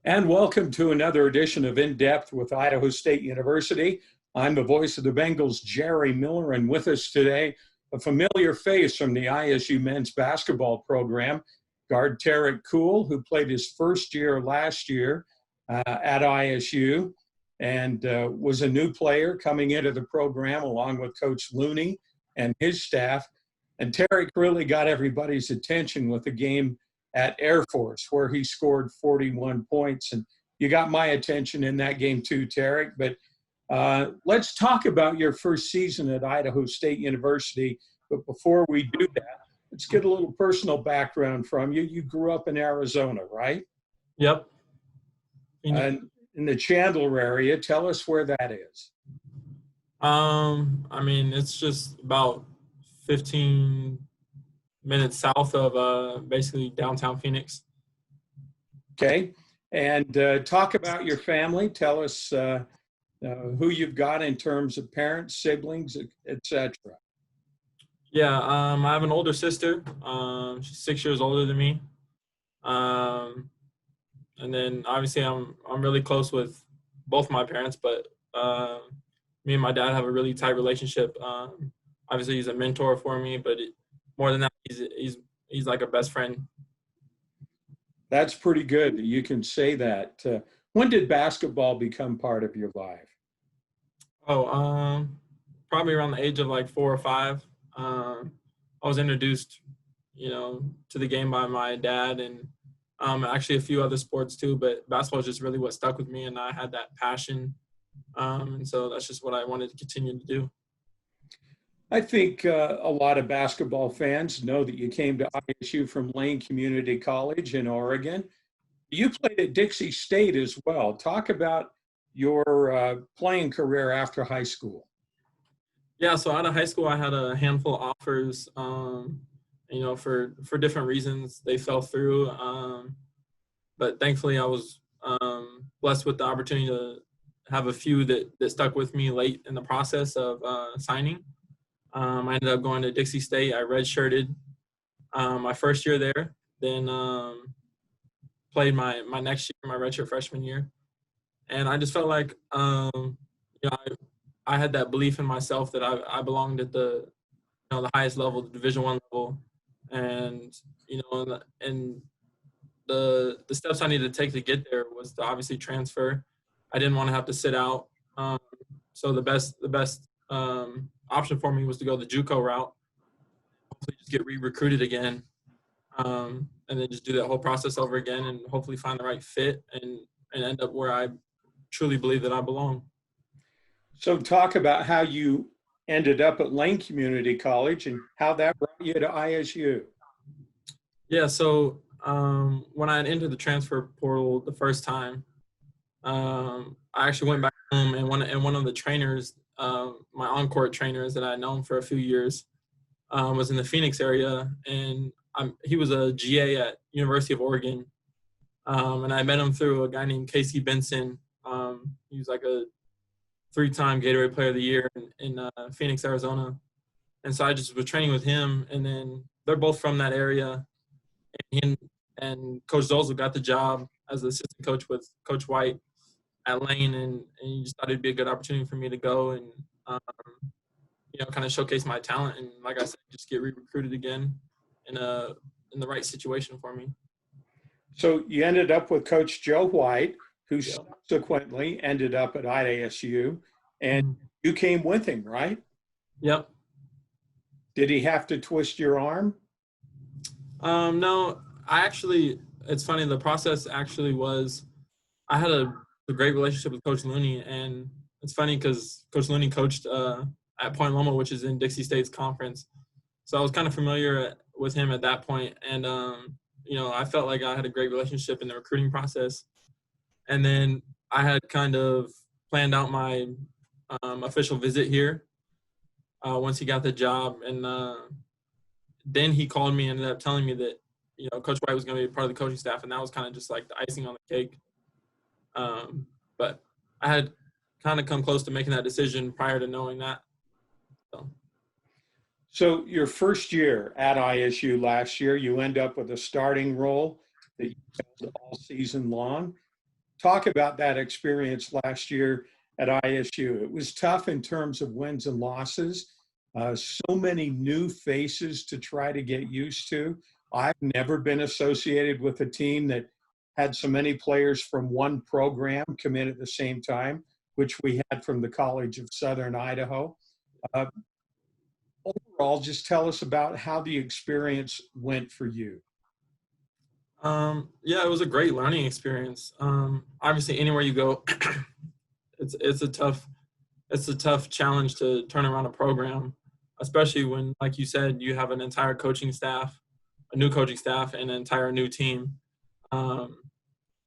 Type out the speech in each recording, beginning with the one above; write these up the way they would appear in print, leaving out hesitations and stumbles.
And welcome to another edition of In Depth with Idaho State University. I'm the voice of the Bengals, Jerry Miller, and with us today, a familiar face from the ISU men's basketball program, guard Tarik Cool, who played his first year last year at ISU and was a new player coming into the program along with Coach Looney and his staff. And Tarik really got everybody's attention with the game at Air Force, where he scored 41 points. And you got my attention in that game too, Tarik. But let's talk about your first season at Idaho State University. But before we do that, let's get a little personal background from you. You grew up in Arizona, right? Yep. And in the Chandler area. Tell us where that is. It's just about 15 minutes south of basically downtown Phoenix. Okay. And talk about your family. Tell us who you've got in terms of parents, siblings, etc. Yeah, I have an older sister. She's 6 years older than me. And then obviously I'm really close with both my parents, but me and my dad have a really tight relationship. Obviously he's a mentor for me, but more than that, he's like a best friend. That's pretty good. You can say that. When did basketball become part of your life? Probably around the age of like 4 or 5. I was introduced, to the game by my dad and actually a few other sports too. But basketball is just really what stuck with me, and I had that passion, and so that's just what I wanted to continue to do. I think a lot of basketball fans know that you came to ISU from Lane Community College in Oregon. You played at Dixie State as well. Talk about your playing career after high school. Yeah, so out of high school, I had a handful of offers, for different reasons. They fell through. But thankfully, I was blessed with the opportunity to have a few that stuck with me late in the process of signing. I ended up going to Dixie State. I redshirted my first year there, then played my next year, my redshirt freshman year. And I just felt like, I had that belief in myself that I belonged at the highest level, the Division I level. And, and the steps I needed to take to get there was to obviously transfer. I didn't want to have to sit out. So the best option for me was to go the JUCO route, hopefully just get re-recruited again, and then just do that whole process over again and hopefully find the right fit and end up where I truly believe that I belong. So talk about how you ended up at Lane Community College and how that brought you to ISU. Yeah, so when I entered the transfer portal the first time, I actually went back home and one of the trainers, my on-court trainers that I had known for a few years, was in the Phoenix area, and he was a GA at University of Oregon, and I met him through a guy named Casey Benson. He was like a 3-time Gatorade Player of the Year in Phoenix, Arizona, and so I just was training with him, and then they're both from that area, and Coach Zolzel got the job as the assistant coach with Coach White at Lane, and he just thought it'd be a good opportunity for me to go and, kind of showcase my talent. And like I said, just get re-recruited again in the right situation for me. So you ended up with Coach Joe White, who subsequently ended up at ISU, and you came with him, right? Yep. Did he have to twist your arm? No, it's funny. The process actually was, I had a great relationship with Coach Looney, and it's funny because Coach Looney coached at Point Loma, which is in Dixie State's conference. So I was kind of familiar with him at that point, and I felt like I had a great relationship in the recruiting process. And then I had kind of planned out my official visit here once he got the job, and then he called me and ended up telling me that Coach White was going to be part of the coaching staff, and that was kind of just like the icing on the cake. But I had kind of come close to making that decision prior to knowing that. So your first year at ISU last year, you end up with a starting role that you held all season long. Talk about that experience last year at ISU. It was tough in terms of wins and losses. So many new faces to try to get used to. I've never been associated with a team that had so many players from one program come in at the same time, which we had from the College of Southern Idaho. Uh, Overall, just tell us about how the experience went for you. Yeah, it was a great learning experience. Obviously, anywhere you go, it's a tough challenge to turn around a program, especially when, like you said, you have an entire coaching staff, a new coaching staff, and an entire new team, um,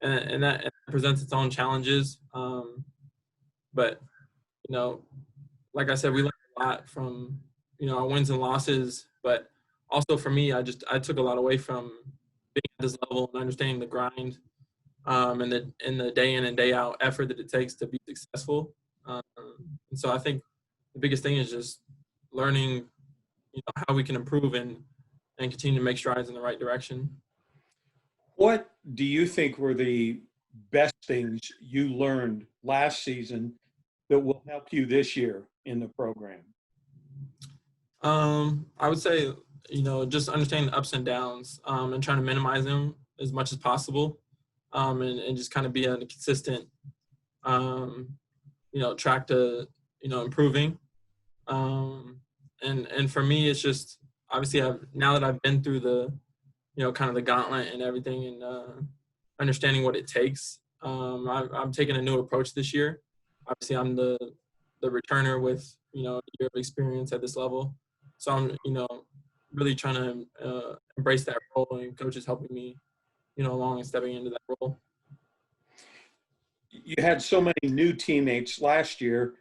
and that presents its own challenges. But you know, like I said, we learned a lot from our wins and losses. But also for me, I took a lot away from being at this level and understanding the grind, and the day in and day out effort that it takes to be successful. Um, and so I think the biggest thing is just learning, how we can improve and continue to make strides in the right direction. What do you think were the best things you learned last season that will help you this year in the program? I would say, just understanding the ups and downs, and trying to minimize them as much as possible, and just kind of be on a consistent, um, track to, improving. And for me, it's just obviously now that I've been through the, kind of the gauntlet and everything, and understanding what it takes. I'm taking a new approach this year. Obviously, I'm the returner with a year of experience at this level, so I'm really trying to embrace that role, and coach is helping me along and stepping into that role. You had so many new teammates last year,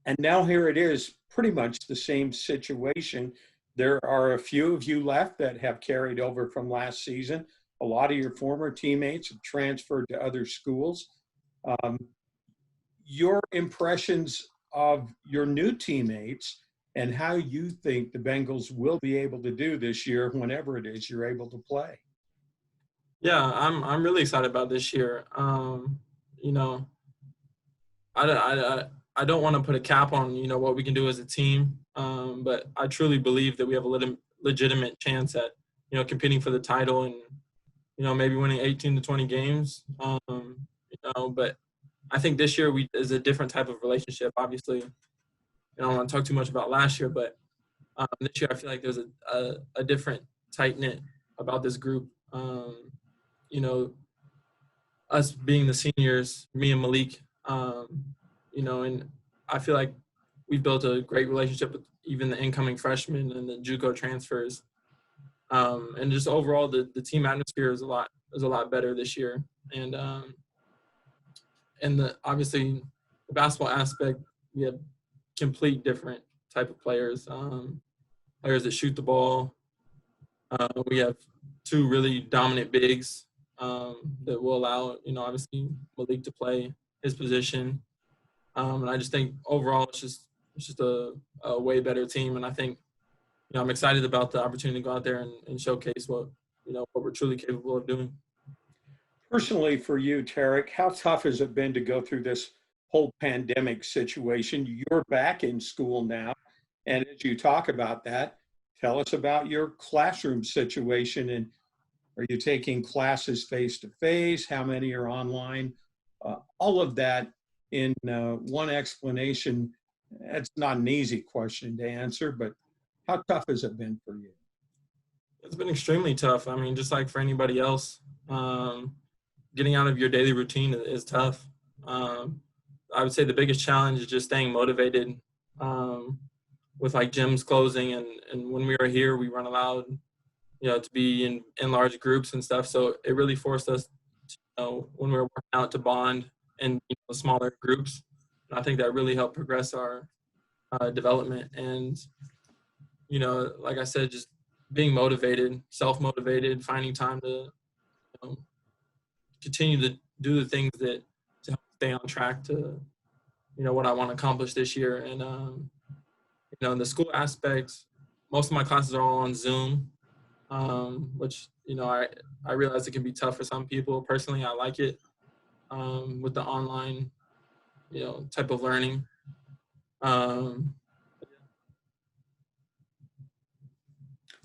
and now here it is, pretty much the same situation. There are a few of you left that have carried over from last season. A lot of your former teammates have transferred to other schools. Um, your impressions of your new teammates and how you think the Bengals will be able to do this year whenever it is you're able to play. Yeah, I'm really excited about this year. You know, I don't want to put a cap on what we can do as a team, but I truly believe that we have a legitimate chance at competing for the title and maybe winning 18 to 20 games. But I think this year is a different type of relationship. Obviously, I don't want to talk too much about last year, but this year I feel like there's a different tight knit about this group. You know, us being the seniors, me and Malik, and I feel like we've built a great relationship with even the incoming freshmen and the JUCO transfers. And just overall, the team atmosphere is a lot better this year. And obviously the basketball aspect, we have complete different type of players, players that shoot the ball. We have two really dominant bigs that will allow, obviously Malik to play his position. And I just think overall it's just a way better team. And I think, I'm excited about the opportunity to go out there and showcase what we're truly capable of doing. Personally, for you, Tarik, how tough has it been to go through this whole pandemic situation? You're back in school now. And as you talk about that, tell us about your classroom situation. And are you taking classes face to face? How many are online? All of that in one explanation. That's not an easy question to answer, but how tough has it been for you? It's been extremely tough. I mean, just like for anybody else, getting out of your daily routine is tough. I would say the biggest challenge is just staying motivated with like gyms closing. And when we were here, we weren't allowed, to be in large groups and stuff. So it really forced us, when we were working out to bond in smaller groups. And I think that really helped progress our development. And, like I said, just being motivated, self-motivated, finding time to continue to do the things that to help stay on track to, what I want to accomplish this year. And, in the school aspect, most of my classes are all on Zoom, which, I realize it can be tough for some people. Personally, I like it. with the online, type of learning. Um,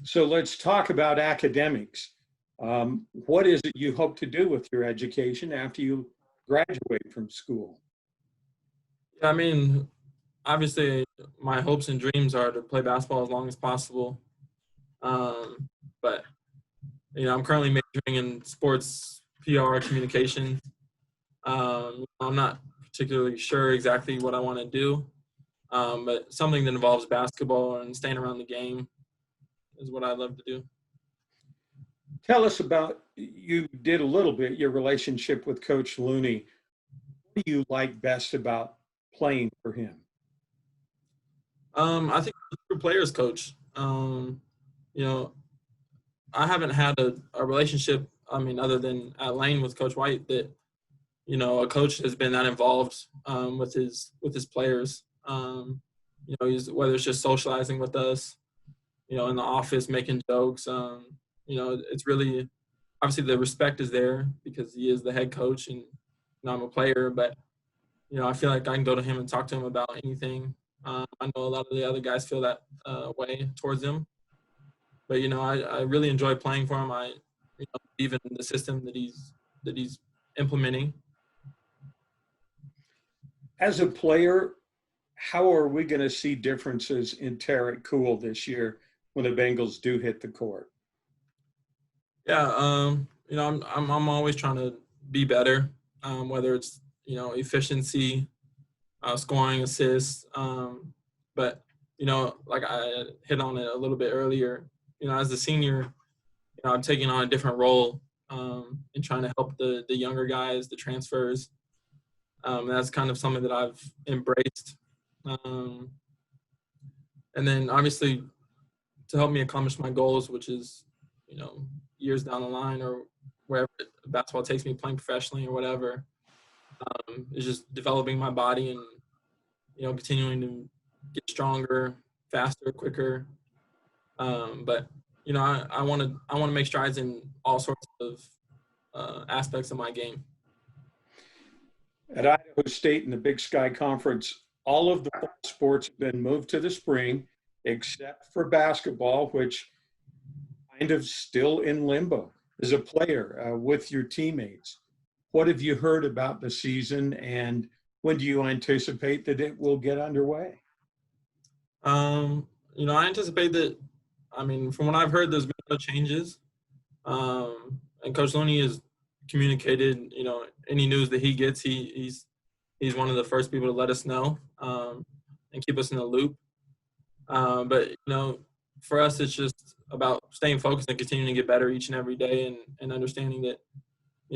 So let's talk about academics. What is it you hope to do with your education after you graduate from school? I mean, obviously, my hopes and dreams are to play basketball as long as possible. But I'm currently majoring in sports PR communication. I'm not particularly sure exactly what I want to do, but something that involves basketball and staying around the game is what I love to do. Tell us about, you did a little bit, your relationship with Coach Looney. What do you like best about playing for him? I think he's a true players coach. You know, I haven't had a relationship, other than at Lane with Coach White, that a coach has been that involved with his players. He's, whether it's just socializing with us, in the office making jokes. It's really, obviously the respect is there because he is the head coach and I'm a player. But I feel like I can go to him and talk to him about anything. I know a lot of the other guys feel that way towards him. But I really enjoy playing for him. I believe in the system that he's implementing. As a player, how are we going to see differences in Tarik Cool this year when the Bengals do hit the court? Yeah, I'm always trying to be better, whether it's efficiency, scoring, assists. But like I hit on it a little bit earlier. As a senior, I'm taking on a different role and trying to help the younger guys, the transfers. That's kind of something that I've embraced. And then obviously to help me accomplish my goals, which is, years down the line or wherever basketball takes me, playing professionally or whatever, is just developing my body and, continuing to get stronger, faster, quicker. But, I want to make strides in all sorts of aspects of my game. At Idaho State in the Big Sky Conference, all of the sports have been moved to the spring, except for basketball, which kind of still in limbo. As a player with your teammates, what have you heard about the season, and when do you anticipate that it will get underway? I anticipate that. From what I've heard, there's been no changes, and Coach Looney has communicated. Any news that he gets, he's one of the first people to let us know and keep us in the loop. But for us, it's just about staying focused and continuing to get better each and every day, and understanding that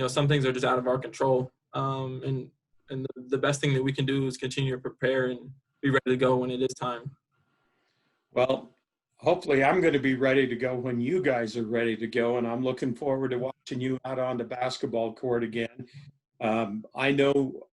some things are just out of our control. And the best thing that we can do is continue to prepare and be ready to go when it is time. Well, hopefully I'm going to be ready to go when you guys are ready to go, and I'm looking forward to watching you out on the basketball court again. I know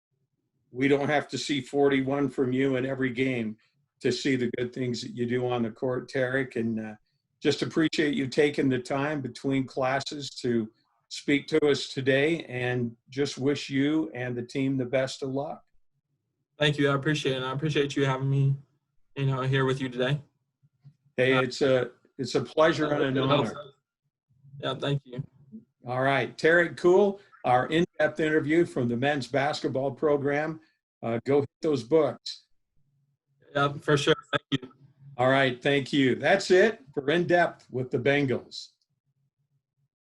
we don't have to see 41 from you in every game to see the good things that you do on the court, Tarik, and just appreciate you taking the time between classes to speak to us today, and just wish you and the team the best of luck. Thank you. I appreciate it. I appreciate you having me, here with you today. Hey, it's a pleasure and an honor. Yeah, thank you. All right, Tarik Cool, our in-depth interview from the men's basketball program. Go hit those books. Yeah, for sure. Thank you. All right, thank you. That's it for In Depth with the Bengals.